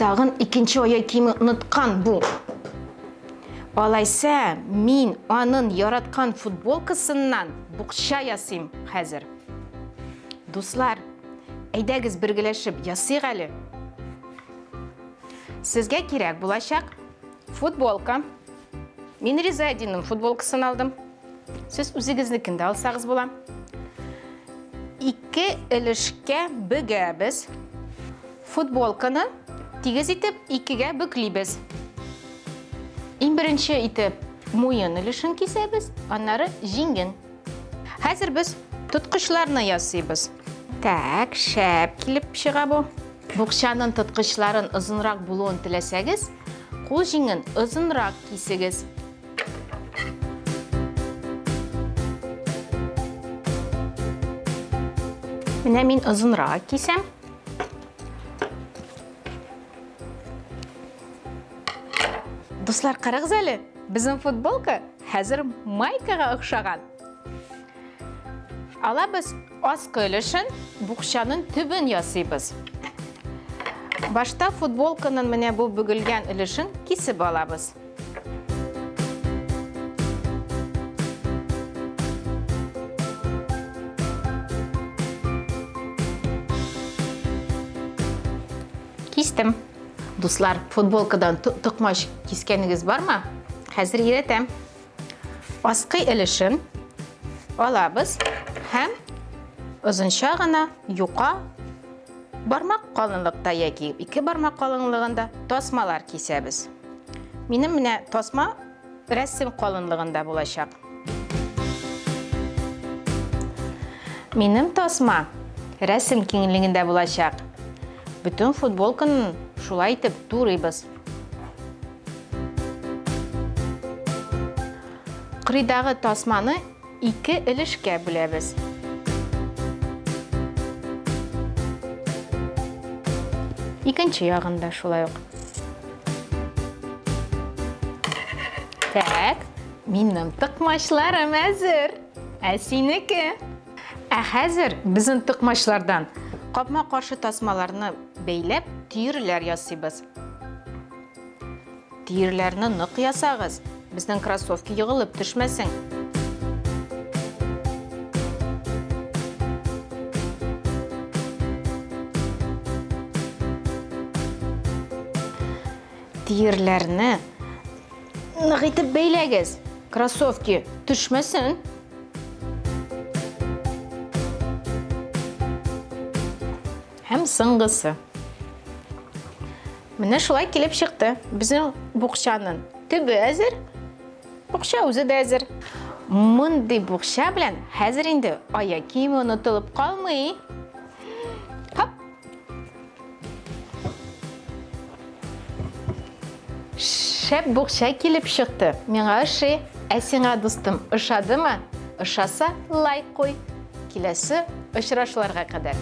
Тағын икенче аяк киеме ұнытқан бу. Алайса, мин анын яраткан футболкасыннан букча ясыйм хәзер. Дуслар, әйдәгез бергәләшеп ясыйк әле. Сезгә кирәк булачак футболка. Мин Ризаэдинның футболкасын алдым. Сез үзегезнекен дә алсагыз була. 2 өлешкә бөгәбез. Футболканы тигез итеп 2гә бөклибез. Иң беренче итеп муен өлешен кисәбез, аннары җиңген. Хәзер без тоткычларны ясыйбыз. Так, шәп килеп чыга бу. Букчаның тоткычларын озынрак булуын теләсәгез, кул җиңен озынрак кисегез. Менә мин озынрак кисәм. Дуслар, карагыз әле, безнең футболка хәзер майкага охшаган. Алабыз аскы өлешен, букчаның төбен ясыйбыз. Башта футболканың менә бу бөгелгән өлешен кисеп алабыз. Кистем. Дуслар, футболкадан токмаш кискәнегез бармы? Хәзер өйрәтәм. Аскы өлешен алабыз һәм озынча гына юка бармак калынлыкта яки 2 бармак калынлыгында тасмалар кисәбез. Минем менә тасма рәсем калынлыгында булачак. Минем тасма рәсем киңлегендә булачак. Бүтән футболканы шулай итеп турыйбыз. Кырыйдагы тасманы 2 өлешкә бүләбез. Икенче ягында шулай ук. Так, минем токмачларым әзер. Ә синеке? Ә хәзер безнең токмачлардан капма каршы тасмаларны бәйләп тирләр ясыйбыз. Тирләрне нык ясагыз, безнең кроссовка егылып төшмәсен. Тирләрне нык итеп бәйләгез, кроссовка төшмәсен. Һәм сыңгысы. Менә шулай килеп чыкты. Безнең букчаның төбе әзер, букча үзе дә әзер. Мондый букча белән хәзер инде аяк киеме онытылып калмый. Хоп. Шәп букча килеп чыкты. Миңа ошый. Ә сиңа, дустым, ошадымы? Ошаса лайк куй. Киләсе очрашуларга кадәр.